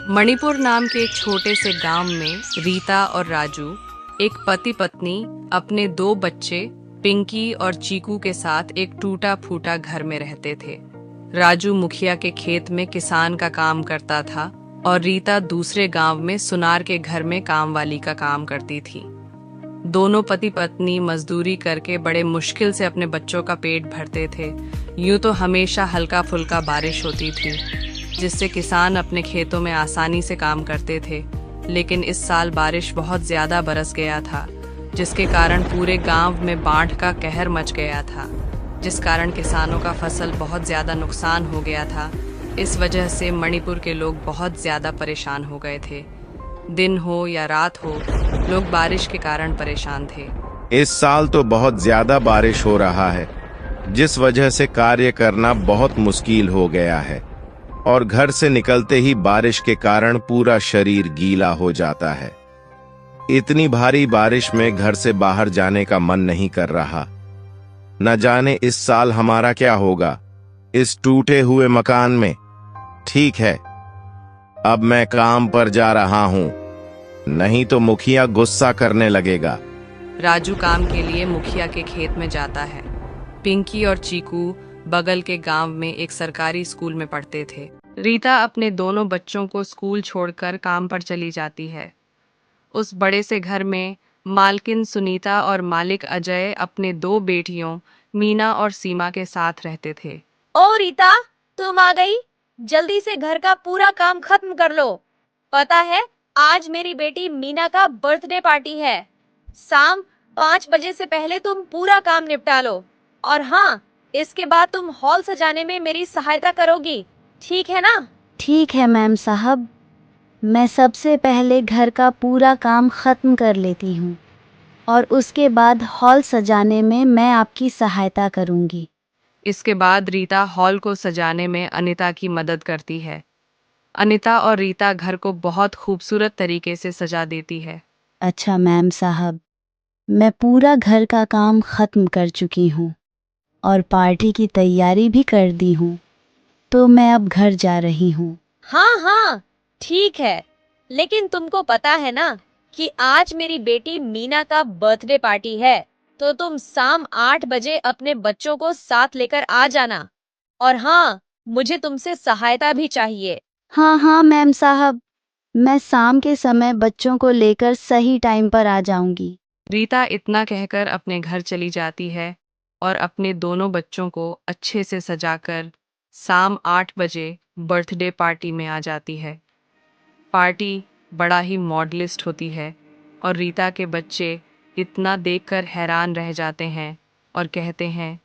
मणिपुर नाम के एक छोटे से गांव में रीता और राजू, एक पति पत्नी, अपने 2 बच्चे पिंकी और चीकू के साथ एक टूटा फूटा घर में रहते थे। राजू मुखिया के खेत में किसान का काम करता था और रीता दूसरे गांव में सुनार के घर में कामवाली का काम करती थी। दोनों पति पत्नी मजदूरी करके बड़े मुश्किल से अपने बच्चों का पेट भरते थे। यूं तो हमेशा हल्का फुल्का बारिश होती थी, जिससे किसान अपने खेतों में आसानी से काम करते थे, लेकिन इस साल बारिश बहुत ज्यादा बरस गया था, जिसके कारण पूरे गांव में बाढ़ का कहर मच गया था, जिस कारण किसानों का फसल बहुत ज्यादा नुकसान हो गया था। इस वजह से मणिपुर के लोग बहुत ज्यादा परेशान हो गए थे। दिन हो या रात हो, लोग बारिश के कारण परेशान थे। इस साल तो बहुत ज्यादा बारिश हो रहा है, जिस वजह से कार्य करना बहुत मुश्किल हो गया है और घर से निकलते ही बारिश के कारण पूरा शरीर गीला हो जाता है। इतनी भारी बारिश में घर से बाहर जाने का मन नहीं कर रहा। न जाने इस साल हमारा क्या होगा इस टूटे हुए मकान में। ठीक है, अब मैं काम पर जा रहा हूँ, नहीं तो मुखिया गुस्सा करने लगेगा। राजू काम के लिए मुखिया के खेत में जाता है। पिंकी और चीकू बगल के गांव में एक सरकारी स्कूल में पढ़ते थे। रीता अपने दोनों बच्चों को स्कूल छोड़कर काम पर चली जाती है। उस बड़े से घर में मालकिन सुनीता और मालिक अजय अपने 2 बेटियों मीना और सीमा के साथ रहते थे। ओ रीता, तुम आ गई। जल्दी से घर का पूरा काम खत्म कर लो। पता है, आज मेरी बेटी मीना का बर्थडे पार्टी है। शाम 5 बजे से पहले तुम पूरा काम निपटा लो। और हाँ, इसके बाद तुम हॉल सजाने में मेरी सहायता करोगी, ठीक है ना? ठीक है मैम साहब, मैं सबसे पहले घर का पूरा काम खत्म कर लेती हूँ और उसके बाद हॉल सजाने में मैं आपकी सहायता करूँगी। इसके बाद रीता हॉल को सजाने में अनिता की मदद करती है। अनिता और रीता घर को बहुत खूबसूरत तरीके से सजा देती है। अच्छा मैम साहब, मैं पूरा घर का काम खत्म कर चुकी हूँ और पार्टी की तैयारी भी कर दी हूँ, तो मैं अब घर जा रही हूँ। हाँ हाँ, ठीक है, लेकिन तुमको पता है ना कि आज मेरी बेटी मीना का बर्थडे पार्टी है, तो तुम शाम 8 बजे अपने बच्चों को साथ लेकर आ जाना। और हाँ, मुझे तुमसे सहायता भी चाहिए। हाँ हाँ मैम साहब, मैं शाम के समय बच्चों को लेकर सही टाइम पर आ जाऊंगी। रीता इतना कहकर अपने घर चली जाती है और अपने दोनों बच्चों को अच्छे से सजाकर शाम 8 बजे बर्थडे पार्टी में आ जाती है। पार्टी बड़ा ही मॉडलिस्ट होती है और रीता के बच्चे इतना देखकर हैरान रह जाते हैं और कहते हैं,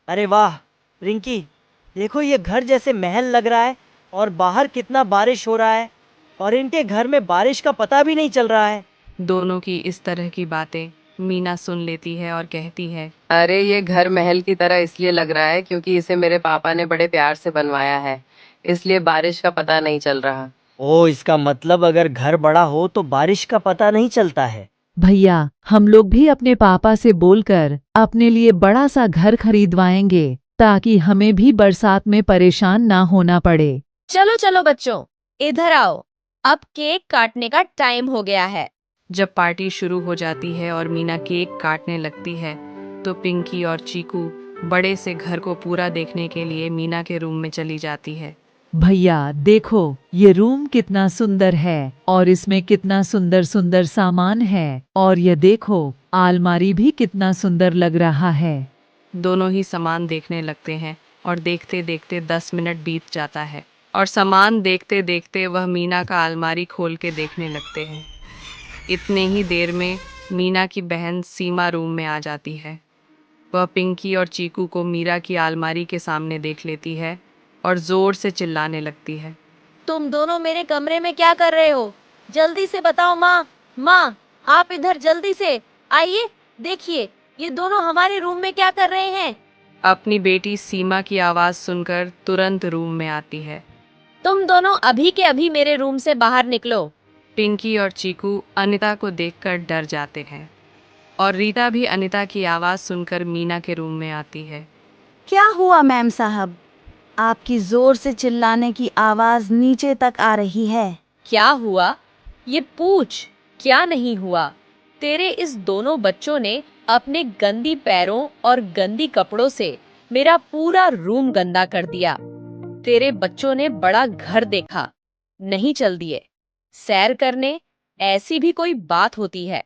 अरे वाह रिंकी, देखो ये घर जैसे महल लग रहा है और बाहर कितना बारिश हो रहा है और इनके घर में बारिश का पता भी नहीं चल रहा है। दोनों की इस तरह की बातें मीना सुन लेती है और कहती है, अरे ये घर महल की तरह इसलिए लग रहा है क्योंकि इसे मेरे पापा ने बड़े प्यार से बनवाया है, इसलिए बारिश का पता नहीं चल रहा। ओ, इसका मतलब अगर घर बड़ा हो तो बारिश का पता नहीं चलता है। भैया, हम लोग भी अपने पापा से बोलकर अपने लिए बड़ा सा घर खरीदवाएंगे ताकि हमें भी बरसात में परेशान ना होना पड़े। चलो चलो बच्चों, इधर आओ, अब केक काटने का टाइम हो गया है। जब पार्टी शुरू हो जाती है और मीना केक काटने लगती है, तो पिंकी और चीकू बड़े से घर को पूरा देखने के लिए मीना के रूम में चली जाती है। भैया देखो, ये रूम कितना सुंदर है और इसमें कितना सुंदर सुंदर सामान है, और ये देखो अलमारी भी कितना सुंदर लग रहा है। दोनों ही सामान देखने लगते हैं और देखते देखते 10 मिनट बीत जाता है और सामान देखते देखते वह मीना का अलमारी खोल के देखने लगते हैं। इतने ही देर में मीना की बहन सीमा रूम में आ जाती है। वह पिंकी और चीकू को मीरा की अलमारी के सामने देख लेती है और जोर से चिल्लाने लगती है, तुम दोनों मेरे कमरे में क्या कर रहे हो? जल्दी से बताओ। माँ माँ, आप इधर जल्दी से आइए, देखिए ये दोनों हमारे रूम में क्या कर रहे हैं। अपनी बेटी सीमा की आवाज़ सुनकर तुरंत रूम में आती है। तुम दोनों अभी के अभी मेरे रूम से बाहर निकलो। पिंकी और चीकू अनिता को देखकर डर जाते हैं और रीता भी अनिता की आवाज़ सुनकर मीना के रूम में आती है। क्या हुआ मैम साहब? आपकी जोर से चिल्लाने की आवाज़ नीचे तक आ रही है। क्या हुआ? ये पूछ, क्या नहीं हुआ? तेरे इस दोनों बच्चों ने अपने गंदी पैरों और गंदी कपड़ों से मेरा पूरा रूम गंदा कर दिया। तेरे बच्चों ने बड़ा घर देखा, नहीं चल दिए। सैर करने, ऐसी भी कोई बात होती है?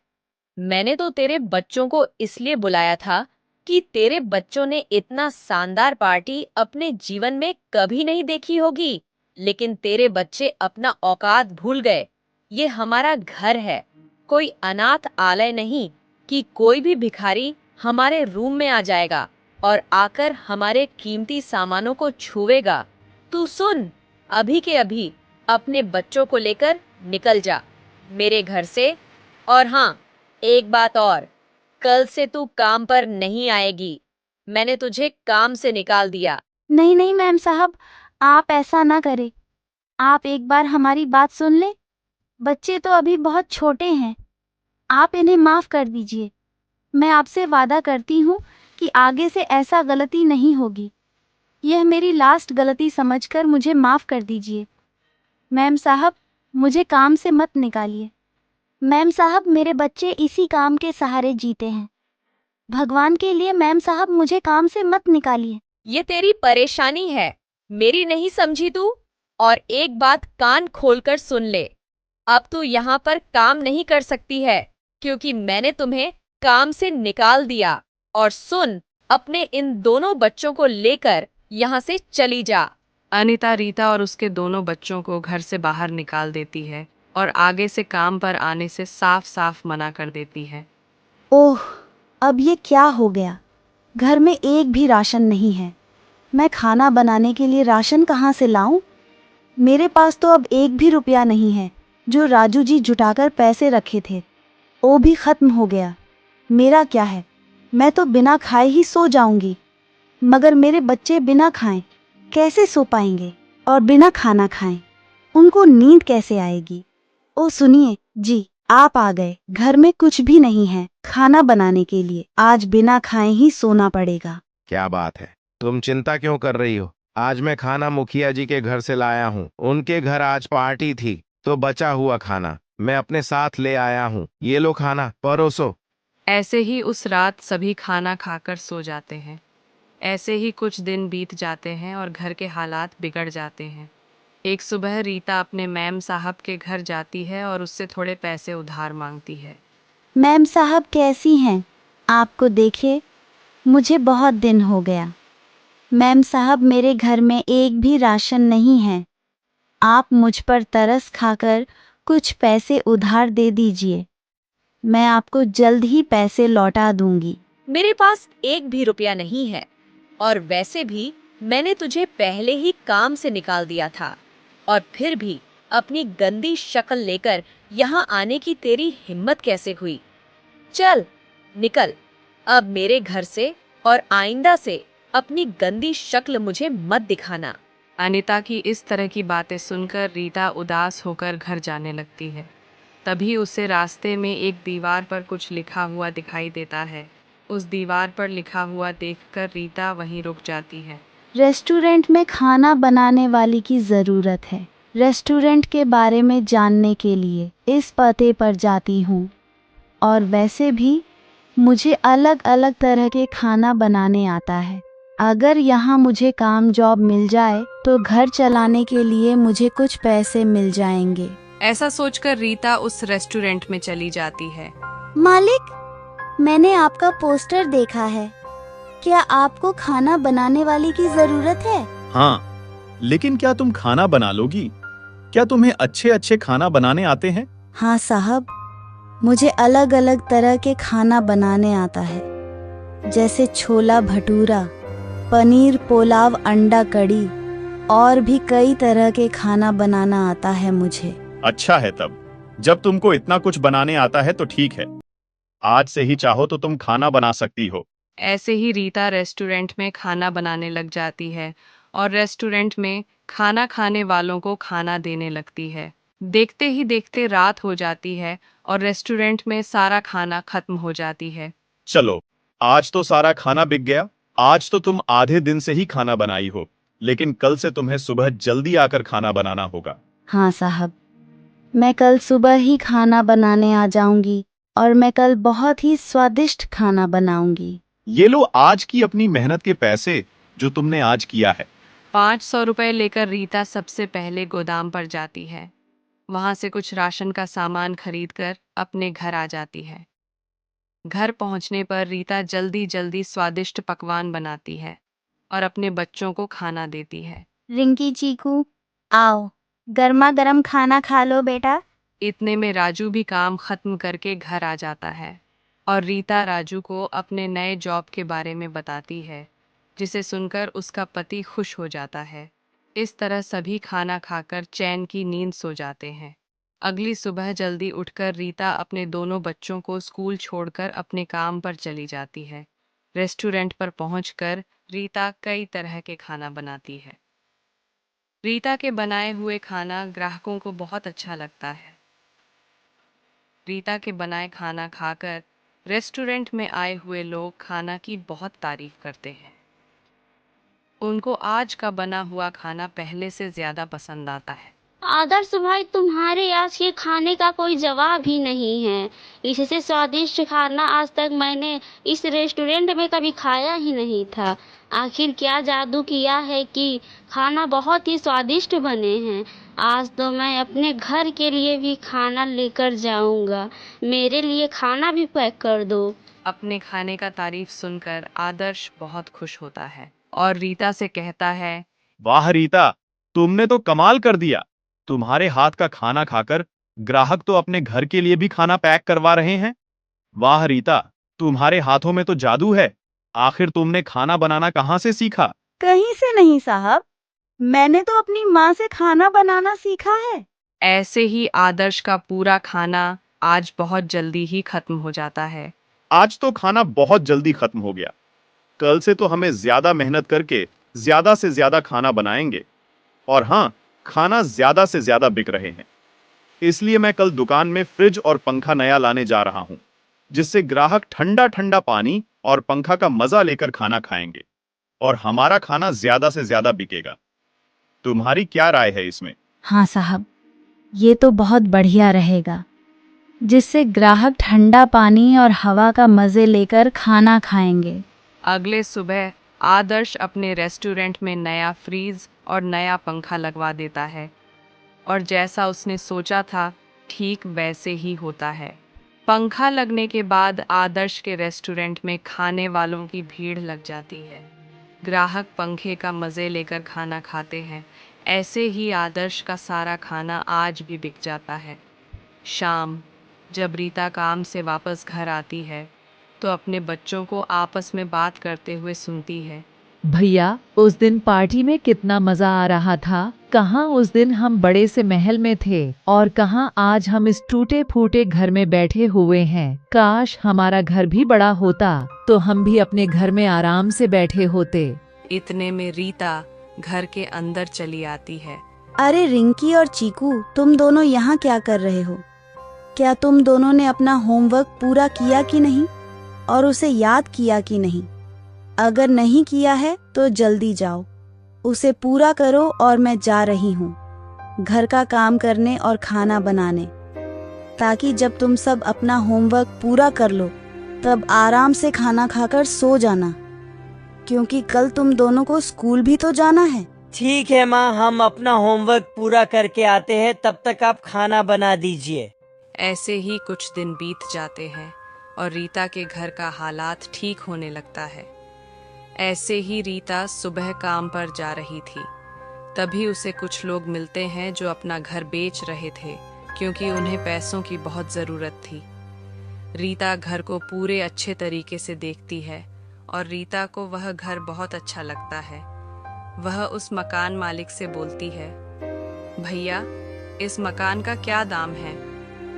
मैंने तो तेरे बच्चों को इसलिए बुलाया था कि तेरे बच्चों ने इतना शानदार पार्टी अपने जीवन में कभी नहीं देखी होगी, लेकिन तेरे बच्चे अपना औकात भूल गए। ये हमारा घर है, कोई अनाथ आलय नहीं कि कोई भी भिखारी हमारे रूम में आ जाएगा और आकर हमारे कीमती सामानों को छुएगा। तू सुन, अभी के अभी अपने बच्चों को लेकर निकल जा मेरे घर से। और हाँ, एक बात और, कल से तू काम पर नहीं आएगी। मैंने तुझे काम से निकाल दिया। नहीं नहीं मैम साहब, आप ऐसा ना करें। आप एक बार हमारी बात सुन ले। बच्चे तो अभी बहुत छोटे हैं, आप इन्हें माफ कर दीजिए। मैं आपसे वादा करती हूँ कि आगे से ऐसा गलती नहीं होगी। यह मेरी लास्ट गलती समझकर मुझे माफ कर दीजिए। मैम साहब, मुझे काम से मत निकालिए। मैम साहब, मेरे बच्चे इसी काम के सहारे जीते हैं। भगवान के लिए मैम साहब, मुझे काम से मत निकालिए। ये तेरी परेशानी है, मेरी नहीं समझी तू? और एक बात कान खोलकर सुन ले, अब तू यहाँ पर काम नहीं कर सकती है, क्योंकि मैंने तुम्हें काम से निकाल दिया। और सुन, अपने इन दोनों बच्चों को लेकर यहाँ से चली जा। अनीता रीता और उसके दोनों बच्चों को घर से बाहर निकाल देती है और आगे से काम पर आने से साफ साफ मना कर देती है। ओह, अब ये क्या हो गया? घर में एक भी राशन नहीं है। मैं खाना बनाने के लिए राशन कहाँ से लाऊं? मेरे पास तो अब एक भी रुपया नहीं है। जो राजू जी जुटाकर पैसे रखे थे, वो भी खत्म हो गया। मेरा क्या है, मैं तो बिना खाए ही सो जाऊंगी। मगर मेरे बच्चे बिना खाएं कैसे सो पाएंगे? और बिना खाना खाएं उनको नींद कैसे आएगी? ओ सुनिए जी, आप आ गए। घर में कुछ भी नहीं है खाना बनाने के लिए। आज बिना खाए ही सोना पड़ेगा। क्या बात है, तुम चिंता क्यों कर रही हो? आज मैं खाना मुखिया जी के घर से लाया हूँ। उनके घर आज पार्टी थी, तो बचा हुआ खाना मैं अपने साथ ले आया हूँ। ये लो खाना, परोसो। ऐसे ही उस रात सभी खाना खाकर सो जाते हैं। ऐसे ही कुछ दिन बीत जाते हैं और घर के हालात बिगड़ जाते हैं। एक सुबह रीता अपने मैम साहब के घर जाती है और उससे थोड़े पैसे उधार मांगती है। मैम साहब कैसी हैं? आपको देखे मुझे बहुत दिन हो गया। मैम साहब, मेरे घर में एक भी राशन नहीं है। आप मुझ पर तरस खाकर कुछ पैसे उधार दे दीजिए। मैं आपको जल्द ही पैसे लौटा दूंगी। मेरे पास एक भी रुपया नहीं है, और वैसे भी मैंने तुझे पहले ही काम से निकाल दिया था, और फिर भी अपनी गंदी शक्ल लेकर यहाँ आने की तेरी हिम्मत कैसे हुई? चल निकल अब मेरे घर से, और आइंदा से अपनी गंदी शक्ल मुझे मत दिखाना। अनीता की इस तरह की बातें सुनकर रीता उदास होकर घर जाने लगती है। तभी उसे रास्ते में एक दीवार पर कुछ लिखा हुआ दिखाई देता है। उस दीवार पर लिखा हुआ देखकर रीता वहीं रुक जाती है। रेस्टोरेंट में खाना बनाने वाली की ज़रूरत है। रेस्टोरेंट के बारे में जानने के लिए इस पते पर जाती हूँ। और वैसे भी मुझे अलग अलग तरह के खाना बनाने आता है। अगर यहाँ मुझे काम जॉब मिल जाए तो घर चलाने के लिए मुझे कुछ पैसे मिल जाएंगे। ऐसा सोचकर रीता उस रेस्टोरेंट में चली जाती है। मालिक, मैंने आपका पोस्टर देखा है। क्या आपको खाना बनाने वाली की जरूरत है? हाँ, लेकिन क्या तुम खाना बना लोगी? क्या तुम्हें अच्छे अच्छे खाना बनाने आते हैं? हाँ साहब, मुझे अलग अलग तरह के खाना बनाने आता है, जैसे छोला भटूरा, पनीर पुलाव, अंडा कड़ी, और भी कई तरह के खाना बनाना आता है मुझे। अच्छा है तब, जब तुमको इतना कुछ बनाने आता है तो ठीक है। आज से ही चाहो तो तुम खाना बना सकती हो। ऐसे ही रीता रेस्टोरेंट में खाना बनाने लग जाती है और रेस्टोरेंट में खाना खाने वालों को खाना देने लगती है। देखते ही देखते रात हो जाती है और रेस्टोरेंट में सारा खाना खत्म हो जाती है। चलो, आज तो सारा खाना बिक गया। आज तो तुम आधे दिन से ही खाना बनाई हो, लेकिन कल से तुम्हें सुबह जल्दी आकर खाना बनाना होगा। हाँ साहब, मैं कल सुबह ही खाना बनाने आ जाऊंगी और मैं कल बहुत ही स्वादिष्ट खाना बनाऊंगी। ये लो आज की अपनी मेहनत के पैसे जो तुमने आज किया है। 500 रुपए लेकर रीता सबसे पहले गोदाम पर जाती है। वहां से कुछ राशन का सामान खरीदकर अपने घर आ जाती है। घर पहुंचने पर रीता जल्दी जल्दी स्वादिष्ट पकवान बनाती है और अपने बच्चों को खाना देती है। रिंकी चीकू, आओ, गर्मा गर्म खाना खा लो बेटा। इतने में राजू भी काम खत्म करके घर आ जाता है और रीता राजू को अपने नए जॉब के बारे में बताती है, जिसे सुनकर उसका पति खुश हो जाता है। इस तरह सभी खाना खाकर चैन की नींद सो जाते हैं। अगली सुबह जल्दी उठकर रीता अपने दोनों बच्चों को स्कूल छोड़कर अपने काम पर चली जाती है। रेस्टोरेंट पर पहुंचकर रीता कई तरह के खाना बनाती है। रीता के बनाए हुए खाना ग्राहकों को बहुत अच्छा लगता है। रीता के बनाए खाना खाकर रेस्टोरेंट में आए हुए लोग खाना की बहुत तारीफ करते हैं। उनको आज का बना हुआ खाना पहले से ज्यादा पसंद आता है। आदर्श भाई, तुम्हारे आज के खाने का कोई जवाब ही नहीं है। इससे स्वादिष्ट खाना आज तक मैंने इस रेस्टोरेंट में कभी खाया ही नहीं था। आखिर क्या जादू किया है कि खाना बहुत ही स्वादिष्ट बने हैं। आज तो मैं अपने घर के लिए भी खाना लेकर जाऊंगा। मेरे लिए खाना भी पैक कर दो। अपने खाने का तारीफ सुनकर आदर्श बहुत खुश होता है और रीता से कहता है, वाह रीता, तुमने तो कमाल कर दिया। तुम्हारे हाथ का खाना खाकर ग्राहक तो अपने घर के लिए भी खाना पैक करवा रहे हैं। वाह रीता, तुम्हारे हाथों में तो जादू है। आखिर तुमने खाना बनाना कहाँ से सीखा? कहीं से नहीं साहब, मैंने तो अपनी माँ से खाना बनाना सीखा है। ऐसे ही आदर्श का पूरा खाना आज बहुत जल्दी ही खत्म हो जाता है। आज तो खाना बहुत जल्दी खत्म हो गया। कल से तो हमें ज्यादा मेहनत करके ज्यादा से ज्यादा खाना बनाएंगे। और हाँ, खाना ज्यादा से ज्यादा बिक रहे हैं। इसलिए मैं कल दुकान में फ्रिज और पंखा नया लाने जा रहा हूं, जिससे ग्राहक ठंडा ठंडा पानी और पंखा का मजा लेकर खाना खाएंगे और हमारा खाना ज्यादा से ज्यादा बिकेगा। तुम्हारी क्या राय है इसमें? हाँ साहब, ये तो बहुत बढ़िया रहेगा, जिससे ग्राहक ठंडा पानी और हवा का मजे लेकर खाना खाएंगे। अगले सुबह आदर्श अपने रेस्टोरेंट में नया फ्रीज और नया पंखा लगवा देता है और जैसा उसने सोचा था ठीक वैसे ही होता है। पंखा लगने के बाद आदर्श के रेस्टोरेंट में खाने वालों की भीड़ लग जाती है। ग्राहक पंखे का मज़े लेकर खाना खाते हैं। ऐसे ही आदर्श का सारा खाना आज भी बिक जाता है। शाम जब रीता काम से वापस घर आती है तो अपने बच्चों को आपस में बात करते हुए सुनती है। भैया, उस दिन पार्टी में कितना मजा आ रहा था। कहाँ उस दिन हम बड़े से महल में थे और कहाँ आज हम इस टूटे फूटे घर में बैठे हुए हैं। काश हमारा घर भी बड़ा होता तो हम भी अपने घर में आराम से बैठे होते। इतने में रीता घर के अंदर चली आती है। अरे रिंकी और चीकू, तुम दोनों यहाँ क्या कर रहे हो? क्या तुम दोनों ने अपना होमवर्क पूरा किया कि नहीं और उसे याद किया कि नहीं? अगर नहीं किया है तो जल्दी जाओ, उसे पूरा करो और मैं जा रही हूँ घर का काम करने और खाना बनाने, ताकि जब तुम सब अपना होमवर्क पूरा कर लो तब आराम से खाना खाकर सो जाना, क्योंकि कल तुम दोनों को स्कूल भी तो जाना है। ठीक है माँ, हम अपना होमवर्क पूरा करके आते हैं, तब तक आप खाना बना दीजिए। ऐसे ही कुछ दिन बीत जाते हैं और रीता के घर का हालात ठीक होने लगता है। ऐसे ही रीता सुबह काम पर जा रही थी, तभी उसे कुछ लोग मिलते हैं जो अपना घर बेच रहे थे, क्योंकि उन्हें पैसों की बहुत ज़रूरत थी। रीता घर को पूरे अच्छे तरीके से देखती है और रीता को वह घर बहुत अच्छा लगता है। वह उस मकान मालिक से बोलती है, भैया, इस मकान का क्या दाम है?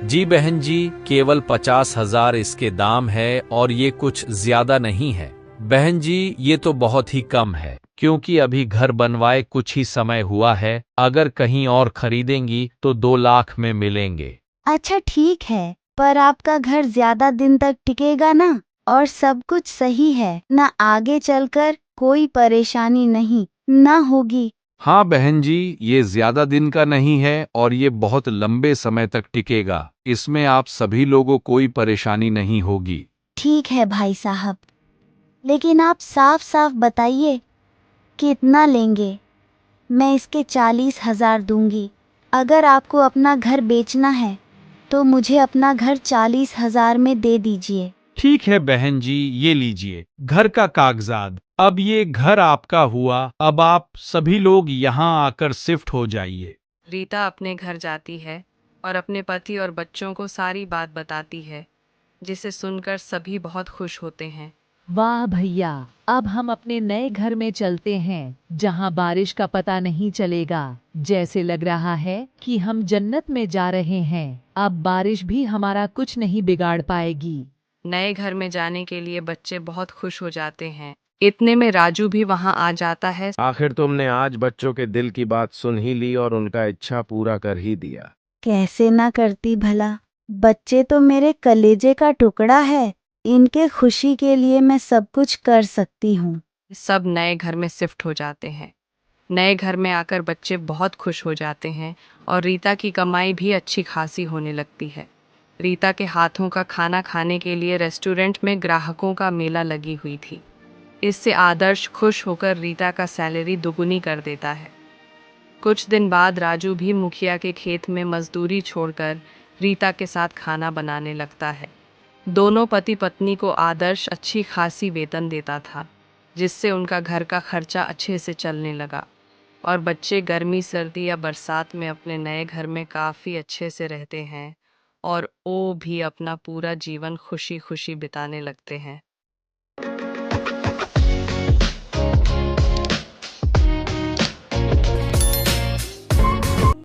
जी बहन जी, केवल 50,000 इसके दाम है और ये कुछ ज्यादा नहीं है। बहन जी, ये तो बहुत ही कम है, क्योंकि अभी घर बनवाए कुछ ही समय हुआ है। अगर कहीं और खरीदेंगी तो 2 लाख में मिलेंगे। अच्छा ठीक है, पर आपका घर ज्यादा दिन तक टिकेगा ना, और सब कुछ सही है ना, आगे चलकर कोई परेशानी नहीं ना होगी। हाँ बहन जी, ये ज्यादा दिन का नहीं है और ये बहुत लंबे समय तक टिकेगा। इसमें आप सभी लोगों कोई परेशानी नहीं होगी। ठीक है भाई साहब, लेकिन आप साफ साफ बताइए कितना लेंगे। मैं इसके 40,000 दूंगी। अगर आपको अपना घर बेचना है तो मुझे अपना घर 40,000 में दे दीजिए। ठीक है बहन जी, ये लीजिए घर का कागजात। अब ये घर आपका हुआ। अब आप सभी लोग यहाँ आकर शिफ्ट हो जाइए। रीता अपने घर जाती है और अपने पति और बच्चों को सारी बात बताती है, जिसे सुनकर सभी बहुत खुश होते हैं। वाह भैया, अब हम अपने नए घर में चलते हैं जहाँ बारिश का पता नहीं चलेगा। जैसे लग रहा है कि हम जन्नत में जा रहे हैं। अब बारिश भी हमारा कुछ नहीं बिगाड़ पाएगी। नए घर में जाने के लिए बच्चे बहुत खुश हो जाते हैं। इतने में राजू भी वहां आ जाता है। आखिर तुमने आज बच्चों के दिल की बात सुन ही ली और उनका इच्छा पूरा कर ही दिया। कैसे ना करती भला, बच्चे तो मेरे कलेजे का टुकड़ा है। इनके खुशी के लिए मैं सब कुछ कर सकती हूँ। सब नए घर में शिफ्ट हो जाते हैं। नए घर में आकर बच्चे बहुत खुश हो जाते हैं और रीता की कमाई भी अच्छी खासी होने लगती है। रीता के हाथों का खाना खाने के लिए रेस्टोरेंट में ग्राहकों का मेला लगी हुई थी। इससे आदर्श खुश होकर रीता का सैलरी दुगुनी कर देता है। कुछ दिन बाद राजू भी मुखिया के खेत में मजदूरी छोड़कर रीता के साथ खाना बनाने लगता है। दोनों पति पत्नी को आदर्श अच्छी खासी वेतन देता था, जिससे उनका घर का खर्चा अच्छे से चलने लगा और बच्चे गर्मी सर्दी या बरसात में अपने नए घर में काफ़ी अच्छे से रहते हैं और वो भी अपना पूरा जीवन खुशी खुशी बिताने लगते हैं।